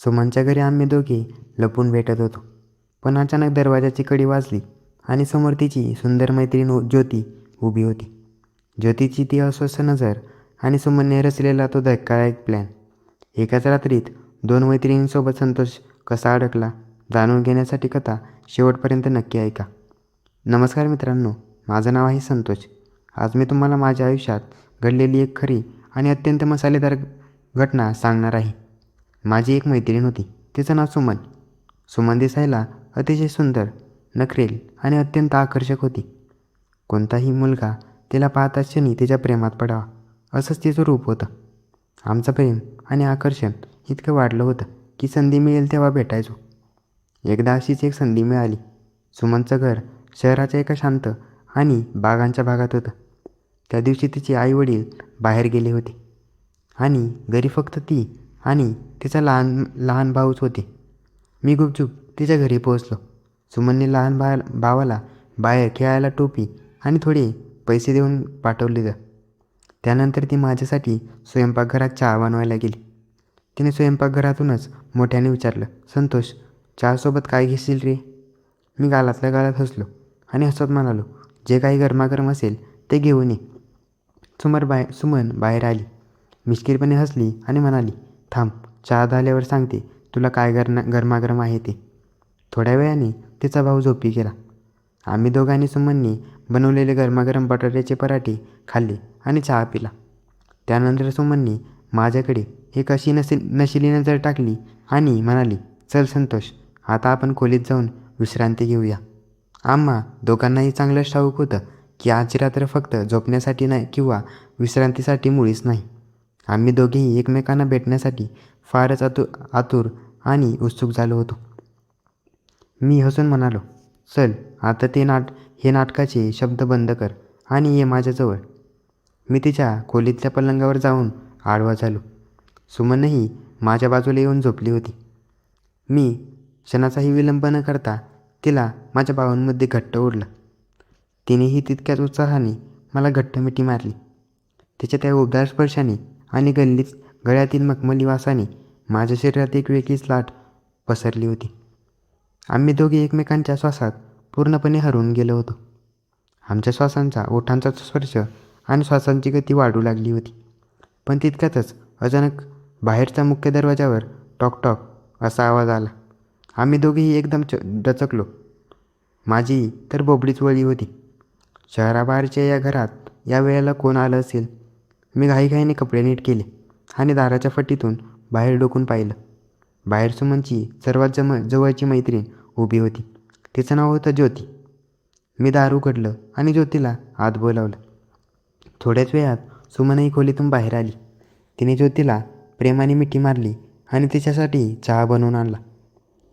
सुमनच्या घरी आम्ही दोघे लपून भेटत होतो. पण अचानक दरवाजाची कडी वाजली आणि समोर तिची सुंदर मैत्रीण ज्योती उभी होती. ज्योतीची ती अस्वस्थ नजर आणि सुमनने रचलेला तो धक्कादायक प्लॅन. एकाच रात्रीत 2 मैत्रिणींसोबत संतोष कसा अडकला जाणून घेण्यासाठी कथा शेवटपर्यंत नक्की ऐका. नमस्कार मित्रांनो, माझं नाव आहे संतोष. आज मी तुम्हाला माझ्या आयुष्यात घडलेली एक खरी आणि अत्यंत मसालेदार घटना सांगणार आहे. माझी एक मैत्रीण होती. तिचं नाव सुमन. सुमन दिसायला अतिशय सुंदर, नखरेल आणि अत्यंत आकर्षक होती. कोणताही मुलगा तिला पाहताच क्षणी तिच्या प्रेमात पडावा असंच तिचं रूप होतं. आमचं प्रेम आणि आकर्षण इतकं वाढलं होतं की संधी मिळेल तेव्हा भेटायचो. एकदा अशीच एक संधी मिळाली. सुमनचं घर शहराच्या एका शांत आणि बागांच्या भागात होतं. त्या दिवशी तिचे आईवडील बाहेर गेले होते आणि घरी फक्त ती आणि तिचा लहान भाऊच होते. मी गुपचूप तिच्या घरी पोहोचलो. सुमनने लहान भावाला बाहेर खेळायला टोपी आणि थोडे पैसे देऊन पाठवले. त्यानंतर ती माझ्यासाठी स्वयंपाकघरात चहा बनवायला गेली. तिने स्वयंपाकघरातूनच मोठ्याने विचारलं, "संतोष, चहासोबत काय घेशील रे?" मी गालातल्या गालात हसलो आणि हसत म्हणालो, "जे काही गरमागरम असेल ते घेऊन ये." सुमन बाहेर आली, मिश्किलपणे हसली आणि म्हणाली, "थांब, चहा झाल्यावर सांगते तुला काय गरमागरम आहे ते." थोड्या वेळाने तिचा भाऊ झोपी गेला. आम्ही दोघांनी सुमनने बनवलेले गरमागरम बटाट्याचे पराठे खाल्ले आणि चहा पिला. त्यानंतर सुमनने माझ्याकडे एक अशी नशिली नजर टाकली आणि म्हणाली, "चल संतोष, आता आपण खोलीत जाऊन विश्रांती घेऊया." आम्हा दोघांनाही चांगलंच ठाऊक होतं की आजची रात्र फक्त झोपण्यासाठी नाही किंवा विश्रांतीसाठी मुळीच नाही. आम्ही दोघेही एकमेकांना भेटण्यासाठी फारच आतुर आणि उत्सुक झालो होतो. मी हसून म्हणालो, "चल आता हे नाटकाचे शब्द बंद कर आणि ये माझ्याजवळ." मी तिच्या खोलीतल्या पलंगावर जाऊन आडवा झालो. सुमनही माझ्या बाजूला येऊन झोपली होती. मी क्षणाचाही विलंब न करता तिला माझ्या बाहूंमध्ये घट्ट ओढलं. तिनेही तितक्याच उत्साहाने मला घट्ट मिठी मारली. तिच्या त्या उबदार स्पर्शाने आणि गळ्यातील मखमली वासाने माझ्या शरीरात एक वेगळीच लाट पसरली होती. आम्ही दोघे एकमेकांच्या श्वासात पूर्णपणे हरवून गेलो होतो. आमच्या श्वासांचा, ओठांचा स्पर्श आणि श्वासांची गती वाढू लागली होती. पण तितक्यातच अचानक बाहेरच्या मुख्य दरवाजावर टॉक टॉक असा आवाज आला. आम्ही दोघेही एकदम दचकलो. माझी तर बोबडीच वळली होती. शहराबाहेरच्या या घरात या वेळेला कोण आलं असेल? मी घाईघाईने कपडे नीट केले आणि दाराच्या फटीतून बाहेर डोकून पाहिलं. बाहेर सुमनची सर्वात जवळची मैत्रीण उभी होती. तिचं नाव होतं ज्योती. मी दार उघडलं आणि ज्योतीला आत बोलावलं. थोड्याच वेळात सुमनही खोलीतून बाहेर आली. तिने ज्योतीला प्रेमाने मिठी मारली आणि तिच्यासाठी चहा बनवून आणला.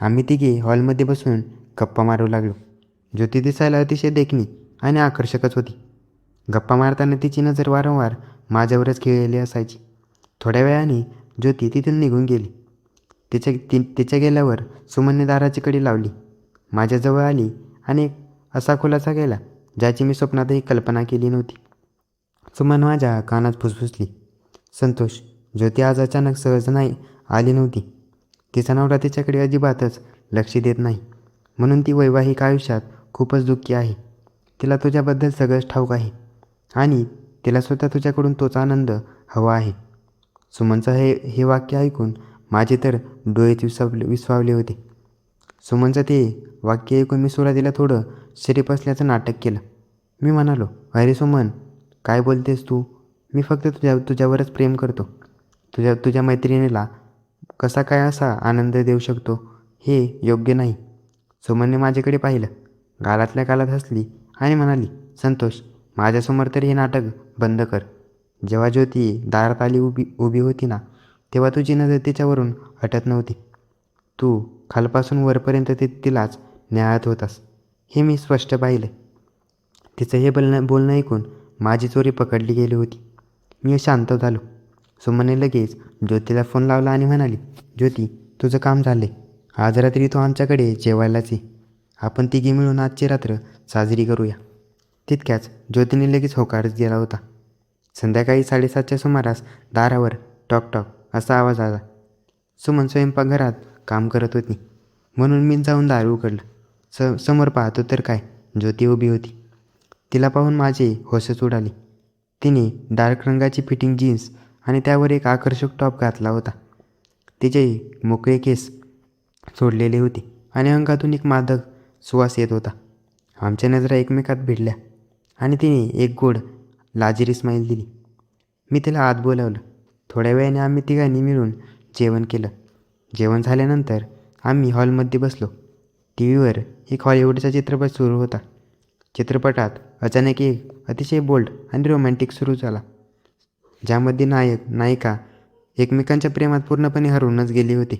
आम्ही तिघे हॉलमध्ये बसून गप्पा मारू लागलो. ज्योती दिसायला अतिशय देखणी आणि आकर्षकच होती. गप्पा मारताना तिची नजर वारंवार माझ्यावरच खिळलेली असायची. थोड्या वेळाने ज्योती तिथून निघून गेली. तिच्या गेल्यावर सुमनने दाराची कडी लावली, माझ्याजवळ आली आणि एक असा खुलासा केला ज्याची मी स्वप्नातही कल्पना केली नव्हती. सुमन माझ्या कानात फुसफुसली, "संतोष, ज्योती आज अचानक सहज नाही आली नव्हती. तिचा नवरा तिच्याकडे अजिबातच लक्ष देत नाही, म्हणून ती वैवाहिक आयुष्यात खूपच दुःखी आहे. तिला तुझ्याबद्दल सगळंच ठाऊक आहे आणि तिला स्वतः तुझ्याकडून तोच आनंद हवा आहे." सुमनचं हे वाक्य ऐकून माझे तर डोळेच विस्फावले होते. सुमनचं ते वाक्य ऐकून मी सुरुवातीला थोडं शरीफ असल्याचं नाटक केलं. मी म्हणालो, "अरे सुमन, काय बोलतेस तू? मी फक्त तुझ्यावरच प्रेम करतो. तुझ्या मैत्रिणीला कसा काय असा आनंद देऊ शकतो? हे योग्य नाही." सुमनने माझ्याकडे पाहिलं, गालातल्या गालात हसली आणि म्हणाली, "संतोष, माझ्यासमोर तरी हे नाटक बंद कर. जेव्हा ज्योती दारात आली उभी होती ना, तेव्हा तुझी नजर तिच्यावरून हटत नव्हती. तू खालपासून वरपर्यंत तिलाच न्याहाळत होतास, हे मी स्पष्ट पाहिलं." तिचं हे बोलणं ऐकून माझी चोरी पकडली गेली होती. मी शांत झालो. सुमनने लगेच ज्योतीला फोन लावला आणि म्हणाली, "ज्योती, तुझं काम झालंय. आज रात्री तू आमच्याकडे जेवायलाच ये. आपण तिघी मिळून आजची रात्र साजरी करूया." तितक्याच ज्योतीने लगेच होकारच दिला होता. संध्याकाळी 7:30च्या सुमारास दारावर टॉक टॉक असा आवाज आला. सुमन स्वयंपाकघरात काम करत होती, म्हणून मी जाऊन दार उघडलं. समोर पाहतो तर काय, ज्योती उभी होती. तिला पाहून माझे होशच उडाले. तिने डार्क रंगाची फिटिंग जीन्स आणि त्यावर एक आकर्षक टॉप घातला होता. तिचे मोकळे केस सोडलेले होते आणि अंगातून एक मादक सुवास येत होता. आमच्या नजरा एकमेकात भिडल्या आणि तिने एक गोड लाजिरी स्माईल दिली. मी तिला आत बोलावलं. थोड्या वेळाने आम्ही तिघांनी मिळून जेवण केलं. जेवण झाल्यानंतर आम्ही हॉलमध्ये बसलो. टी व्हीवर एक हॉलिवूडचा चित्रपट सुरू होता. चित्रपटात अचानक एक अतिशय बोल्ड आणि रोमॅन्टिक सुरू झाला, ज्यामध्ये नायक नायिका एकमेकांच्या प्रेमात पूर्णपणे हरवूनच गेले होते.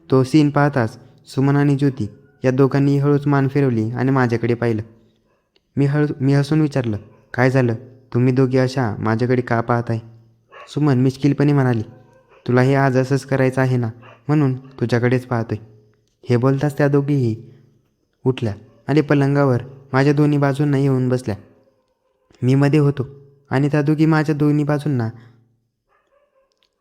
तो सीन पाहताच सुमन आणि ज्योती या दोघांनी हळूच मान फिरवली आणि माझ्याकडे पाहिलं. मी हसून विचारलं, काय झालं? तुम्ही दोघे अशा माझ्याकडे का पाहताय? सुमन मिश्किलपणे म्हणाली, तुला हे आज असंच करायचं आहे ना, म्हणून तुझ्याकडेच पाहतोय. हे बोलताच त्या दोघीही उठल्या आणि पलंगावर माझ्या दोन्ही बाजूंना येऊन बसल्या. मी मध्ये होतो आणि त्या दोघी माझ्या दोन्ही बाजूंना.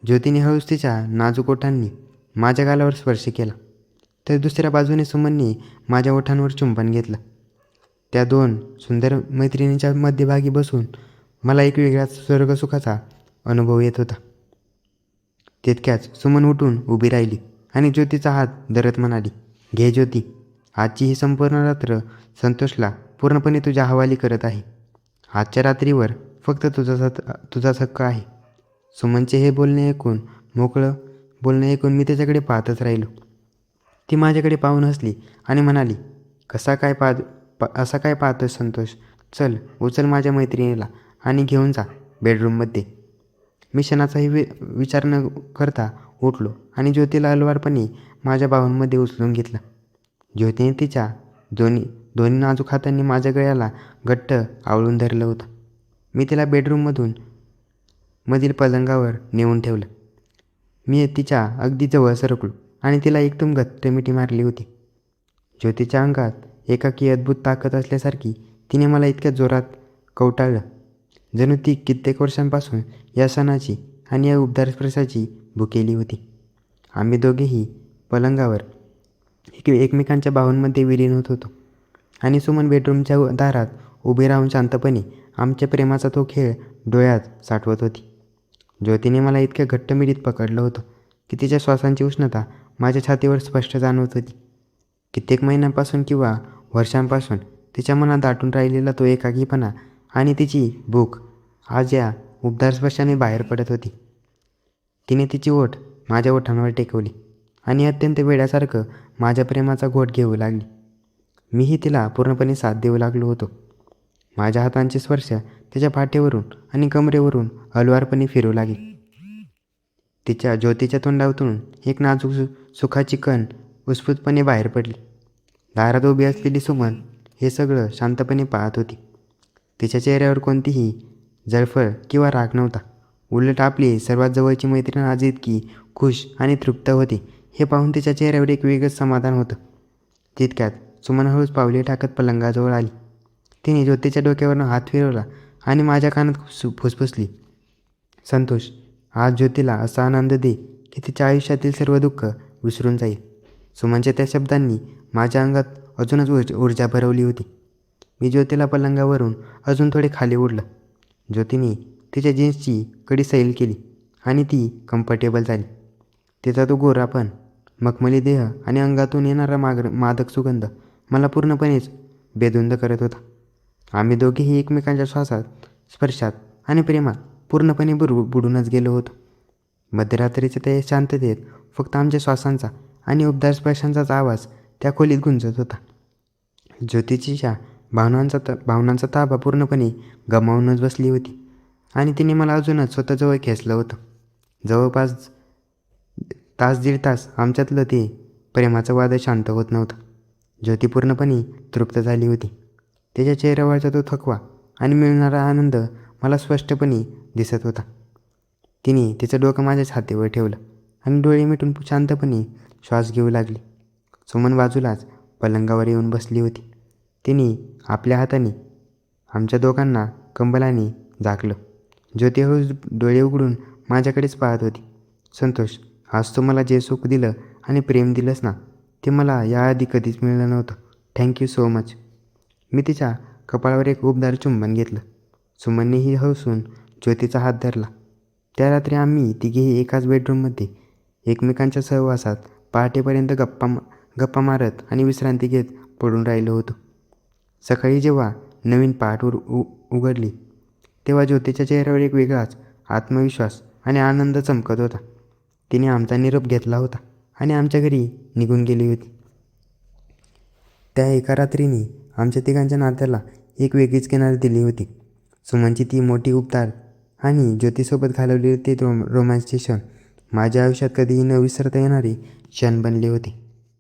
ज्योतीने हळूच तिच्या नाजूक ओठांनी माझ्या गालावर स्पर्श केला, तर दुसऱ्या बाजूने सुमनने माझ्या ओठांवर चुंबन घेतलं. त्या दोन सुंदर मैत्रिणींच्या मध्यभागी बसून मला एक वेगळाच स्वर्गसुखाचा अनुभव येत होता. तितक्याच सुमन उठून उभी राहिली आणि ज्योतीचा हात धरत म्हणाली, घे ज्योती, आजची ही संपूर्ण रात्र संतोषला पूर्णपणे तुझ्या हवाली करत आहे. आजच्या रात्रीवर फक्त तुझाच हक्क आहे. सुमनचे हे मोकळं बोलणं ऐकून मी त्याच्याकडे पाहतच राहिलो. ती माझ्याकडे पाहून हसली आणि म्हणाली, असा काय पाहतोस संतोष? चल, उचल माझ्या मैत्रिणीला आणि घेऊन जा बेडरूममध्ये. मी क्षणाचाही विचार न करता उठलो आणि ज्योतीला अलवारपणे माझ्या बाहूंमध्ये उचलून घेतलं. ज्योतीने तिच्या दोन्ही नाजूक हातांनी माझ्या गळ्याला घट्ट आवळून धरलं होतं. मी तिला मधील पलंगावर नेऊन ठेवलं. मी तिच्या अगदी जवळ सरकलो आणि तिला एकदम घट्ट मिठी मारली होती. ज्योतीच्या अंगात एकाकी अद्भुत ताकद असल्यासारखी तिने मला इतक्या जोरात कवटाळलं, जणू ती कित्येक वर्षांपासून या सणाची आणि या उबदार स्पर्शाची भुकेली होती. आम्ही दोघेही पलंगावर एकमेकांच्या बाहूंमध्ये विलीन होत होतो आणि सुमन बेडरूमच्या दारात उभी राहून शांतपणे आमच्या प्रेमाचा तो खेळ डोळ्यात साठवत होती. ज्योतीने मला इतक्या घट्ट मिठीत पकडलं होतं की तिच्या श्वासांची उष्णता माझ्या छातीवर स्पष्ट जाणवत होती. कित्येक महिन्यांपासून किंवा वर्षांपासून तिच्या मनात दाटून राहिलेला तो एकाकीपणा आणि तिची भूक आज या उबदार स्पर्शाने बाहेर पडत होती. तिने तिची ओठ माझ्या ओठांवर टेकवली आणि अत्यंत वेड्यासारखं माझ्या प्रेमाचा घोट घेऊ लागली. मीही तिला पूर्णपणे साथ देऊ लागलो होतो. माझ्या हातांचे स्पर्श तिच्या पाठीवरून आणि कमरेवरून अलवारपणे फिरू लागले. ज्योतीच्या तोंडातून एक नाजूक सुखाची कण उत्स्फूर्तपणे बाहेर पडली. दारात उभी असलेली सुमन हे सगळं शांतपणे पाहत होती. तिच्या चेहऱ्यावर कोणतीही जळफळ किंवा राग नव्हता. उलट आपली सर्वात जवळची मैत्रीण आज इतकी खुश आणि तृप्त होती हे पाहून तिच्या चेहऱ्यावर एक वेगळंच समाधान होतं. तितक्यात सुमन हळूच पावले टाकत पलंगाजवळ आली. तिने ज्योतीच्या डोक्यावरून हात फिरवला आणि माझ्या कानात फुसफुसली, संतोष, आज ज्योतीला असा आनंद दे की तिच्या आयुष्यातील सर्व दुःख विसरून जाईल. सुमनच्या त्या शब्दांनी माझ्या अंगात अजूनच ऊर्जा भरवली होती. मी ज्योतीला पलंगावरून अजून थोडे खाली ओढलं. ज्योतीने तिच्या जीन्सची कडी सैल केली आणि ती कम्फर्टेबल झाली. तिचा तो गोरापण, मखमली देह आणि अंगातून येणारा मादक सुगंध मला पूर्णपणेच बेधुंद करत होता. आम्ही दोघेही एकमेकांच्या श्वासात, स्पर्शात आणि प्रेमात पूर्णपणे बुडूनच गेलो होतो. मध्यरात्रीच्या त्या शांततेत फक्त आमच्या श्वासांचा आणि उबदार स्पर्शांचाच आवाज त्या खोलीत गुंजत होता. ज्योतीच्या भावनांचा ताबा पूर्णपणे गमावूनच बसली होती आणि तिने मला अजूनच स्वतःजवळ खेचलं होतं. जवळपास दीड तास आमच्यातलं ते प्रेमाचं वादळ शांत होत नव्हतं. ज्योती पूर्णपणे तृप्त झाली होती. तिच्या चेहऱ्यावरचा तो थकवा आणि मिळणारा आनंद मला स्पष्टपणे दिसत होता. तिने तिचं डोकं माझ्या छातीवर ठेवलं आणि डोळे मिटून शांतपणे श्वास घेऊ लागली. सुमन बाजूलाच पलंगावर येऊन बसली होती. तिने आपल्या हाताने आमच्या दोघांना कंबलाने झाकलं. ज्योती हळूच डोळे उघडून माझ्याकडेच पाहत होती. संतोष, आज तू मला जे सुख दिलं आणि प्रेम दिलंस ना, ते मला याआधी कधीच मिळलं नव्हतं. Thank you so much. मी तिच्या कपाळावर एक उबदार चुंबन घेतलं. सुमननेही हसून ज्योतीचा हात धरला. त्या रात्री आम्ही तिघेही एकाच बेडरूममध्ये एकमेकांच्या सहवासात पहाटेपर्यंत गप्पा मारत आणि विश्रांती घेत पडून राहिलो होतो. सकाळी जेव्हा नवीन पहाट उघडली तेव्हा ज्योतीच्या चेहऱ्यावर एक वेगळाच आत्मविश्वास आणि आनंद चमकत होता. तिने आमचा निरोप घेतला होता आणि आमच्या घरी निघून गेली होती. त्या एका रात्रीने आमच्या तिघांच्या नात्याला एक वेगळीच किनार दिली होती. सुमनची ती मोठी उपचार आणि ज्योतीसोबत घालवलेले ते रोमॅन्सचे क्षण माझ्या आयुष्यात कधीही न विसरता येणारे क्षण बनले होते.